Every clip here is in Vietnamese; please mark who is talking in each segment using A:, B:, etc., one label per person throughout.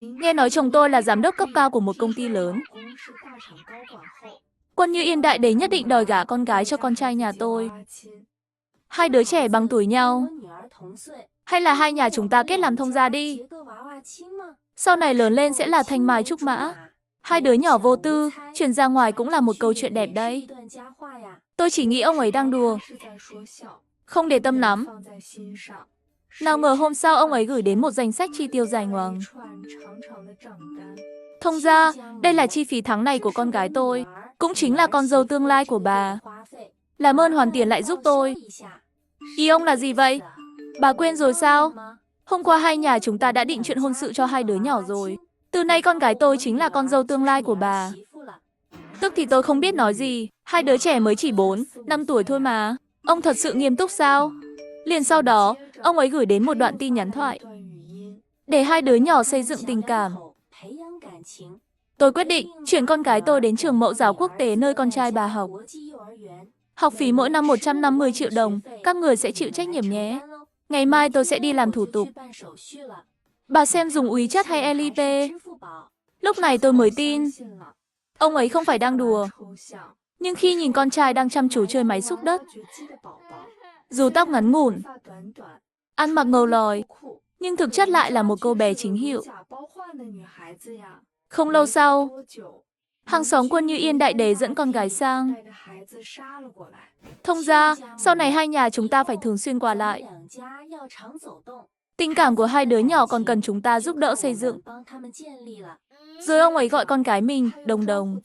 A: Nghe nói chồng tôi là giám đốc cấp cao của một công ty lớn. Quân Như Yên đại đế nhất định đòi gả con gái cho con trai nhà tôi. Hai đứa trẻ bằng tuổi nhau. Hay là hai nhà chúng ta kết làm thông gia đi. Sau này lớn lên sẽ là thanh mai trúc mã. Hai đứa nhỏ vô tư, chuyển ra ngoài cũng là một câu chuyện đẹp đấy. Tôi chỉ nghĩ ông ấy đang đùa. Không để tâm lắm. Nào ngờ hôm sau ông ấy gửi đến một danh sách chi tiêu dài ngoằng. Thông gia, đây là chi phí tháng này của con gái tôi, cũng chính là con dâu tương lai của bà. Làm ơn hoàn tiền lại giúp tôi. Ý ông là gì vậy? Bà quên rồi sao? Hôm qua hai nhà chúng ta đã định chuyện hôn sự cho hai đứa nhỏ rồi. Từ nay con gái tôi chính là con dâu tương lai của bà. Tức thì tôi không biết nói gì, hai đứa trẻ mới chỉ 4, 5 tuổi thôi mà. Ông thật sự nghiêm túc sao? Liền sau đó, ông ấy gửi đến một đoạn tin nhắn thoại. Để hai đứa nhỏ xây dựng tình cảm. Tôi quyết định chuyển con gái tôi đến trường mẫu giáo quốc tế nơi con trai bà học. Học phí mỗi năm 150 triệu đồng, các người sẽ chịu trách nhiệm nhé. Ngày mai tôi sẽ đi làm thủ tục. Bà xem dùng WeChat hay Alipay. Lúc này tôi mới tin. Ông ấy không phải đang đùa. Nhưng khi nhìn con trai đang chăm chú chơi máy xúc đất, dù tóc ngắn ngủn, ăn mặc ngầu lòi, nhưng thực chất lại là một cô bé chính hiệu. Không lâu sau, hàng xóm Quân Như Yên đại đế dẫn con gái sang. Thông gia, sau này hai nhà chúng ta phải thường xuyên qua lại. Tình cảm của hai đứa nhỏ còn cần chúng ta giúp đỡ xây dựng. Rồi ông ấy gọi con gái mình, Đồng Đồng.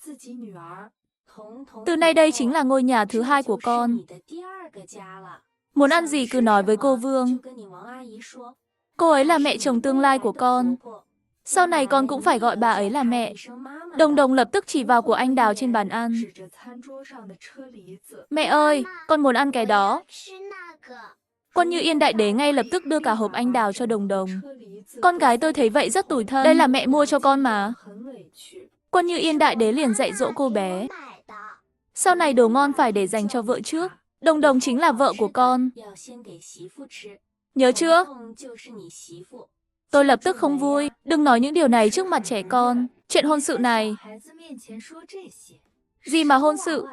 A: Từ nay đây chính là ngôi nhà thứ hai của con. Muốn ăn gì cứ nói với cô Vương. Cô ấy là mẹ chồng tương lai của con. Sau này con cũng phải gọi bà ấy là mẹ. Đồng Đồng lập tức chỉ vào của anh đào trên bàn ăn. Mẹ ơi, con muốn ăn cái đó. Quân Như Yên đại đế ngay lập tức đưa cả hộp anh đào cho Đồng Đồng. Con gái tôi thấy vậy rất tủi thân. Đây là mẹ mua cho con mà. Quân Như Yên đại đế liền dạy dỗ cô bé. Sau này đồ ngon phải để dành cho vợ trước. Đồng Đồng chính là vợ của con. Nhớ chưa? Tôi lập tức không vui. Đừng nói những điều này trước mặt trẻ con. Chuyện hôn sự này. Gì mà hôn sự?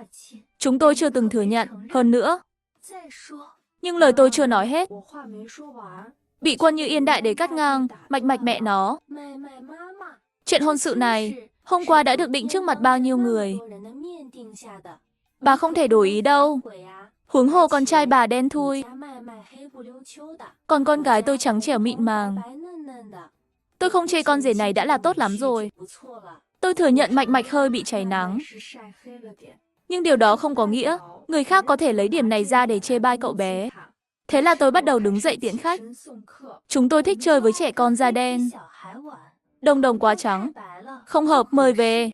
A: Chúng tôi chưa từng thừa nhận. Hơn nữa. Nhưng lời tôi chưa nói hết. Bị Quân Như Yên đại đế cắt ngang. Mạch mẹ nó. Chuyện hôn sự này, hôm qua đã được định trước mặt bao nhiêu người. Bà không thể đổi ý đâu. Huống hồ con trai bà đen thui. Còn con gái tôi trắng trẻo mịn màng. Tôi không chê con rể này đã là tốt lắm rồi. Tôi thừa nhận mạch hơi bị cháy nắng. Nhưng điều đó không có nghĩa người khác có thể lấy điểm này ra để chê bai cậu bé. Thế là tôi bắt đầu đứng dậy tiễn khách. Chúng tôi thích chơi với trẻ con da đen. Đồng Đồng quá trắng. Không hợp, mời về.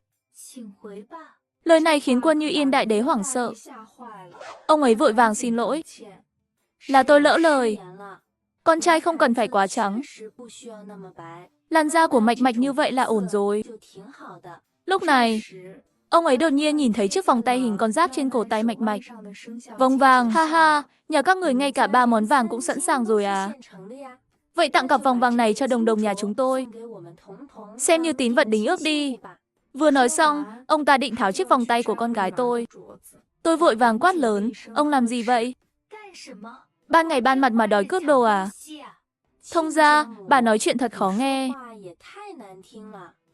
A: Lời này khiến Quân Như Yên đại đế hoảng sợ. Ông ấy vội vàng xin lỗi. Là tôi lỡ lời. Con trai không cần phải quá trắng. Làn da của mạch như vậy là ổn rồi. Lúc này, ông ấy đột nhiên nhìn thấy chiếc vòng tay hình con giáp trên cổ tay mạch. Vòng vàng, ha ha, nhà các người ngay cả 3 món vàng cũng sẵn sàng rồi à? Vậy tặng cặp vòng vàng này cho Đồng Đồng nhà chúng tôi. Xem như tín vật đính ước đi. Vừa nói xong, ông ta định tháo chiếc vòng tay của con gái tôi. Tôi vội vàng quát lớn, ông làm gì vậy? Ban ngày ban mặt mà đòi cướp đồ à? Thông gia, bà nói chuyện thật khó nghe.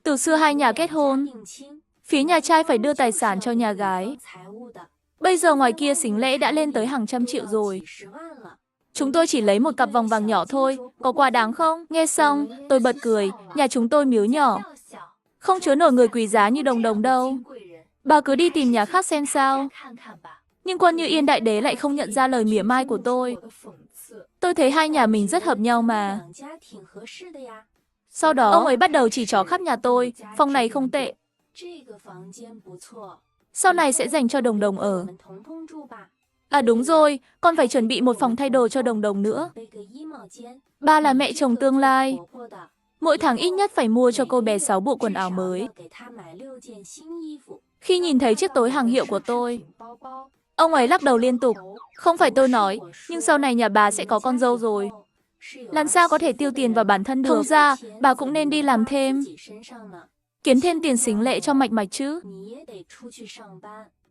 A: Từ xưa hai nhà kết hôn, phía nhà trai phải đưa tài sản cho nhà gái. Bây giờ ngoài kia xính lễ đã lên tới hàng trăm triệu rồi. Chúng tôi chỉ lấy một cặp vòng vàng nhỏ thôi, có quá đáng không? Nghe xong, tôi bật cười, nhà chúng tôi miếu nhỏ. Không chứa nổi người quý giá như Đồng Đồng đâu. Bà cứ đi tìm nhà khác xem sao. Nhưng Quân Như Yên đại đế lại không nhận ra lời mỉa mai của tôi. Tôi thấy hai nhà mình rất hợp nhau mà. Sau đó, ông ấy bắt đầu chỉ trỏ khắp nhà tôi, phòng này không tệ. Sau này sẽ dành cho Đồng Đồng ở. À đúng rồi, con phải chuẩn bị một phòng thay đồ cho Đồng Đồng nữa. Ba là mẹ chồng tương lai. Mỗi tháng ít nhất phải mua cho cô bé 6 bộ quần áo mới. Khi nhìn thấy chiếc túi hàng hiệu của tôi, ông ấy lắc đầu liên tục. Không phải tôi nói, nhưng sau này nhà bà sẽ có con dâu rồi. Làm sao có thể tiêu tiền vào bản thân được? Thông ra, bà cũng nên đi làm thêm, kiếm thêm tiền xính lệ cho Mạch Mạch chứ.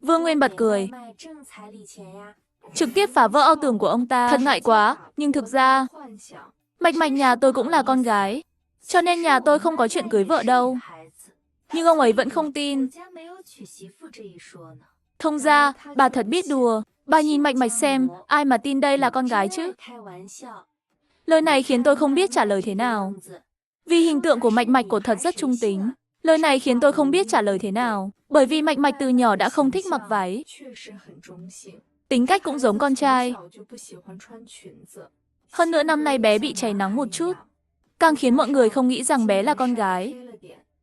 A: Vương Nguyên bật cười, trực tiếp phá vỡ ảo tưởng của ông ta. Thật ngại quá, nhưng thực ra, Mạch Mạch nhà tôi cũng là con gái, cho nên nhà tôi không có chuyện cưới vợ đâu. Nhưng ông ấy vẫn không tin. Thông ra, bà thật biết đùa. Bà nhìn Mạch Mạch xem, ai mà tin đây là con gái chứ? Lời này khiến tôi không biết trả lời thế nào. Vì hình tượng của Mạch Mạch của thật rất trung tính. Lời này khiến tôi không biết trả lời thế nào. Bởi vì Mạch Mạch từ nhỏ đã không thích mặc váy. Tính cách cũng giống con trai. Hơn nữa năm nay bé bị cháy nắng một chút, càng khiến mọi người không nghĩ rằng bé là con gái.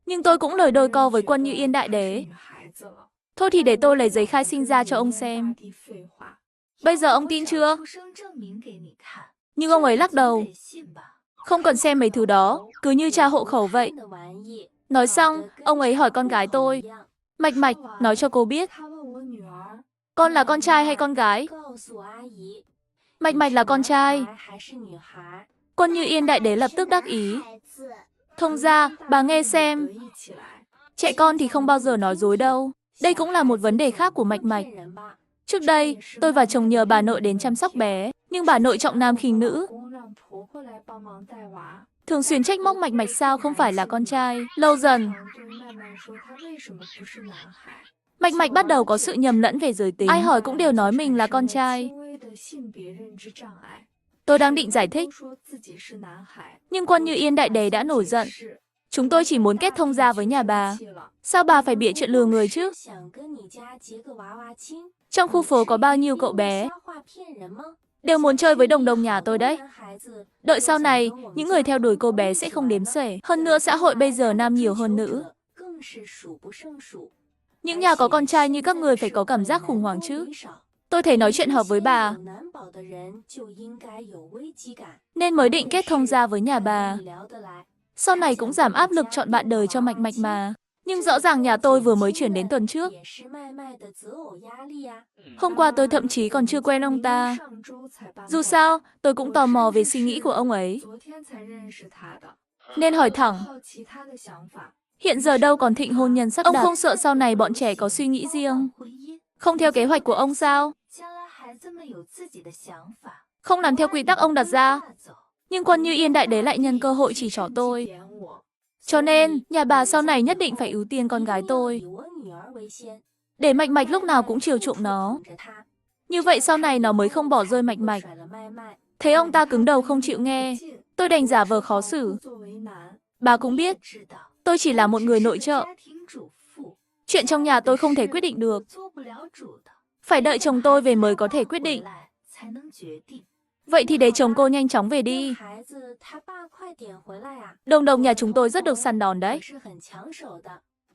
A: Nhưng tôi cũng lời đôi co với Quân Như Yên đại đế. Thôi thì để tôi lấy giấy khai sinh ra cho ông xem. Bây giờ ông tin chưa? Nhưng ông ấy lắc đầu. Không cần xem mấy thứ đó, cứ như tra hộ khẩu vậy. Nói xong, ông ấy hỏi con gái tôi. Mạch Mạch, nói cho cô biết, con là con trai hay con gái? Mạch Mạch là con trai. Quân Như Yên đại đế lập tức đắc ý. Thông ra, bà nghe xem. Trẻ con thì không bao giờ nói dối đâu. Đây cũng là một vấn đề khác của Mạch Mạch. Trước đây, tôi và chồng nhờ bà nội đến chăm sóc bé, nhưng bà nội trọng nam khinh nữ. Thường xuyên trách móc Mạch Mạch sao không phải là con trai. Lâu dần, Mạch Mạch bắt đầu có sự nhầm lẫn về giới tính. Ai hỏi cũng đều nói mình là con trai. Tôi đang định giải thích, nhưng Quân Như Yên đại đế đã nổi giận. Chúng tôi chỉ muốn kết thông gia với nhà bà. Sao bà phải bịa chuyện lừa người chứ? Trong khu phố có bao nhiêu cậu bé đều muốn chơi với đồng đồng nhà tôi đấy. Đợi sau này, những người theo đuổi cô bé sẽ không đếm xuể. Hơn nữa xã hội bây giờ nam nhiều hơn nữ. Những nhà có con trai như các người phải có cảm giác khủng hoảng chứ. Tôi thấy nói chuyện hợp với bà, nên mới định kết thông gia với nhà bà. Sau này cũng giảm áp lực chọn bạn đời cho Mạch Mạch mà. Nhưng rõ ràng nhà tôi vừa mới chuyển đến tuần trước. Hôm qua tôi thậm chí còn chưa quen ông ta. Dù sao, tôi cũng tò mò về suy nghĩ của ông ấy, nên hỏi thẳng. Hiện giờ đâu còn thịnh hôn nhân sắp đặt. Ông không sợ sau này bọn trẻ có suy nghĩ riêng, không theo kế hoạch của ông sao? Không làm theo quy tắc ông đặt ra. Nhưng Quân Như Yên đại đế lại nhân cơ hội chỉ trỏ tôi. Cho nên, nhà bà sau này nhất định phải ưu tiên con gái tôi, để Mạch Mạch lúc nào cũng chiều chuộng nó. Như vậy sau này nó mới không bỏ rơi Mạch Mạch. Thấy ông ta cứng đầu không chịu nghe, tôi đành giả vờ khó xử. Bà cũng biết, tôi chỉ là một người nội trợ. Chuyện trong nhà tôi không thể quyết định được. Phải đợi chồng tôi về mới có thể quyết định. Vậy thì để chồng cô nhanh chóng về đi. Đồng đồng nhà chúng tôi rất được săn đòn đấy.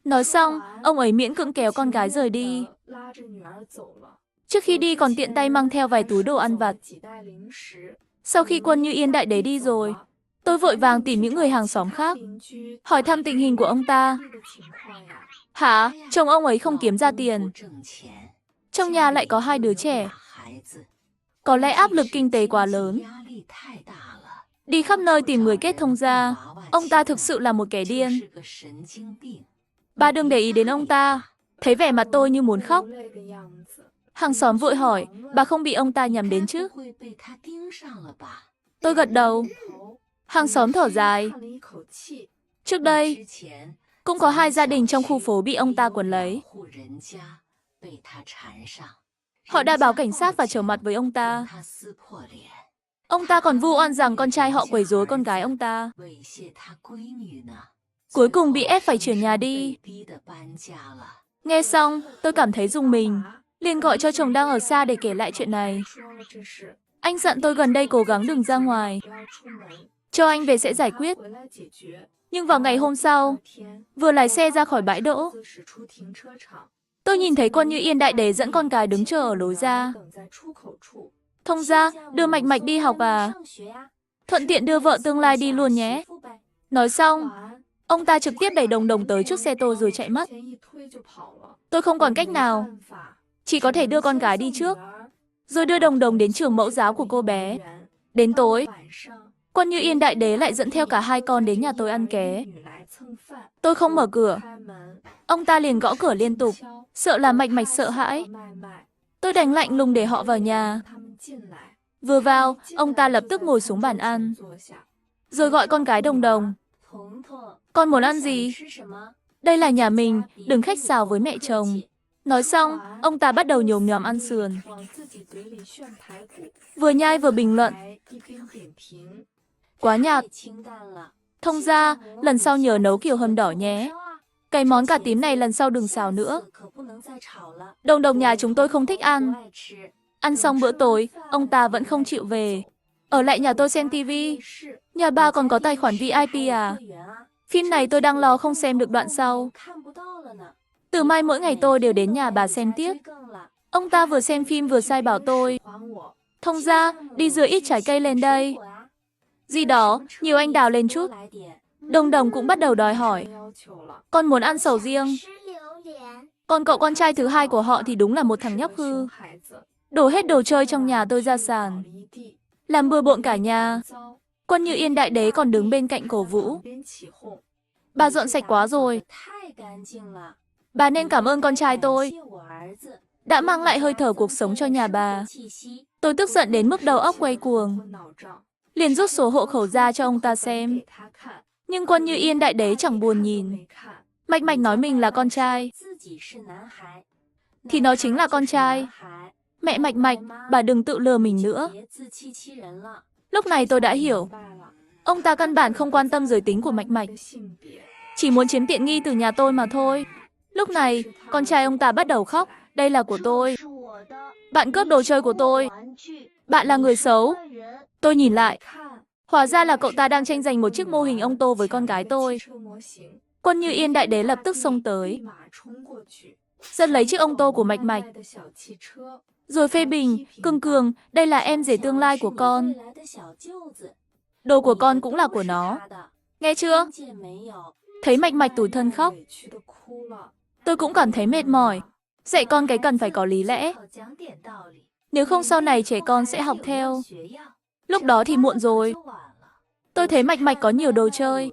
A: Nói xong, ông ấy miễn cưỡng kéo con gái rời đi. Trước khi đi còn tiện tay mang theo vài túi đồ ăn vặt. Sau khi Quân Như Yên đại đế đi rồi, tôi vội vàng tìm những người hàng xóm khác, hỏi thăm tình hình của ông ta. Hả? Chồng ông ấy không kiếm ra tiền. Trong nhà lại có 2 đứa trẻ. Có lẽ áp lực kinh tế quá lớn. Đi khắp nơi tìm người kết thông gia. Ông ta thực sự là một kẻ điên. Bà đừng để ý đến ông ta. Thấy vẻ mặt tôi như muốn khóc. Hàng xóm vội hỏi, bà không bị ông ta nhắm đến chứ? Tôi gật đầu. Hàng xóm thở dài. Trước đây, cũng có 2 gia đình trong khu phố bị ông ta quấn lấy. Họ đã báo cảnh sát và trở mặt với ông ta. Ông ta còn vu oan rằng con trai họ quấy rối con gái ông ta. Cuối cùng bị ép phải chuyển nhà đi. Nghe xong, tôi cảm thấy rùng mình. Liền gọi cho chồng đang ở xa để kể lại chuyện này. Anh dặn tôi gần đây cố gắng đừng ra ngoài, cho anh về sẽ giải quyết. Nhưng vào ngày hôm sau, vừa lái xe ra khỏi bãi đỗ, tôi nhìn thấy Quân Như Yên đại đế dẫn con gái đứng chờ ở lối ra. Thông ra, đưa Mạch Mạch đi học à? Thuận tiện đưa vợ tương lai đi luôn nhé. Nói xong, ông ta trực tiếp đẩy đồng đồng tới trước xe tôi rồi chạy mất. Tôi không còn cách nào, chỉ có thể đưa con gái đi trước, rồi đưa đồng đồng đến trường mẫu giáo của cô bé. Đến tối, Quan Như Yên đại đế lại dẫn theo cả hai con đến nhà tôi ăn ké. Tôi không mở cửa. Ông ta liền gõ cửa liên tục, sợ là Mạch Mạch sợ hãi. Tôi đành lạnh lùng để họ vào nhà. Vừa vào, ông ta lập tức ngồi xuống bàn ăn. Rồi gọi con gái Đồng Đồng. Con muốn ăn gì? Đây là nhà mình, đừng khách sáo với mẹ chồng. Nói xong, ông ta bắt đầu nhồm nhòm ăn sườn. Vừa nhai vừa bình luận. Quá nhạt. Thông ra, lần sau nhớ nấu kiểu hầm đỏ nhé. Cái món cà tím này lần sau đừng xào nữa. Đồng Đồng nhà chúng tôi không thích ăn. Ăn xong bữa tối, ông ta vẫn không chịu về. Ở lại nhà tôi xem tivi. Nhà ba còn có tài khoản VIP à? Phim này tôi đang lo không xem được đoạn sau. Từ mai mỗi ngày tôi đều đến nhà bà xem tiếp. Ông ta vừa xem phim vừa sai bảo tôi. Thông ra, đi rửa ít trái cây lên đây. Gì đó, nhiều anh đào lên chút. Đồng Đồng cũng bắt đầu đòi hỏi. Con muốn ăn sầu riêng. Còn cậu con trai thứ hai của họ thì đúng là một thằng nhóc hư. Đổ hết đồ chơi trong nhà tôi ra sàn. Làm bừa bộn cả nhà. Quan Như Yên đại đế còn đứng bên cạnh cổ vũ. Bà dọn sạch quá rồi. Bà nên cảm ơn con trai tôi. Đã mang lại hơi thở cuộc sống cho nhà bà. Tôi tức giận đến mức đầu óc quay cuồng. Liền rút số hộ khẩu ra cho ông ta xem. Nhưng Quan Như Yên đại đế chẳng buồn nhìn. Mạch Mạch nói mình là con trai. Thì nó chính là con trai. Mẹ Mạch Mạch, bà đừng tự lừa mình nữa. Lúc này tôi đã hiểu. Ông ta căn bản không quan tâm giới tính của Mạch Mạch. Chỉ muốn chiếm tiện nghi từ nhà tôi mà thôi. Lúc này, con trai ông ta bắt đầu khóc. Đây là của tôi. Bạn cướp đồ chơi của tôi. Bạn là người xấu. Tôi nhìn lại. Hóa ra là cậu ta đang tranh giành một chiếc mô hình ông Tô với con gái tôi. Quan Như Yên đại đế lập tức xông tới. Giật lấy chiếc ông Tô của Mạch Mạch. Rồi phê bình, Cường Cường, đây là em rể tương lai của con. Đồ của con cũng là của nó. Nghe chưa? Thấy Mạch Mạch tủi thân khóc. Tôi cũng cảm thấy mệt mỏi. Dạy con cái cần phải có lý lẽ. Nếu không sau này trẻ con sẽ học theo. Lúc đó thì muộn rồi. Tôi thấy Mạch Mạch có nhiều đồ chơi.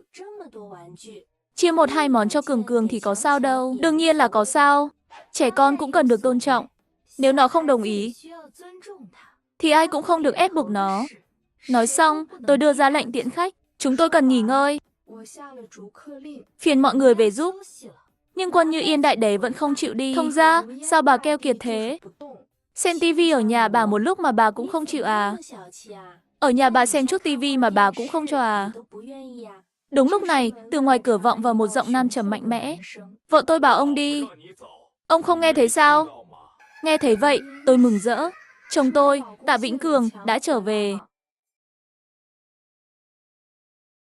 A: Chia 1-2 món cho Cường Cường thì có sao đâu. Đương nhiên là có sao. Trẻ con cũng cần được tôn trọng. Nếu nó không đồng ý, thì ai cũng không được ép buộc nó. Nói xong, tôi đưa ra lệnh tiễn khách. Chúng tôi cần nghỉ ngơi. Phiền mọi người về giúp. Nhưng Quan Như Yên đại đế vẫn không chịu đi. Thông ra, sao bà keo kiệt thế? Xem tivi ở nhà bà một lúc mà bà cũng không chịu à? Ở nhà bà xem chút tivi mà bà cũng không cho à? Đúng lúc này, từ ngoài cửa vọng vào một giọng nam trầm mạnh mẽ. Vợ tôi bảo ông đi. Ông không nghe thấy sao? Nghe thấy vậy, tôi mừng rỡ. Chồng tôi, Tạ Vĩnh Cường, đã trở về.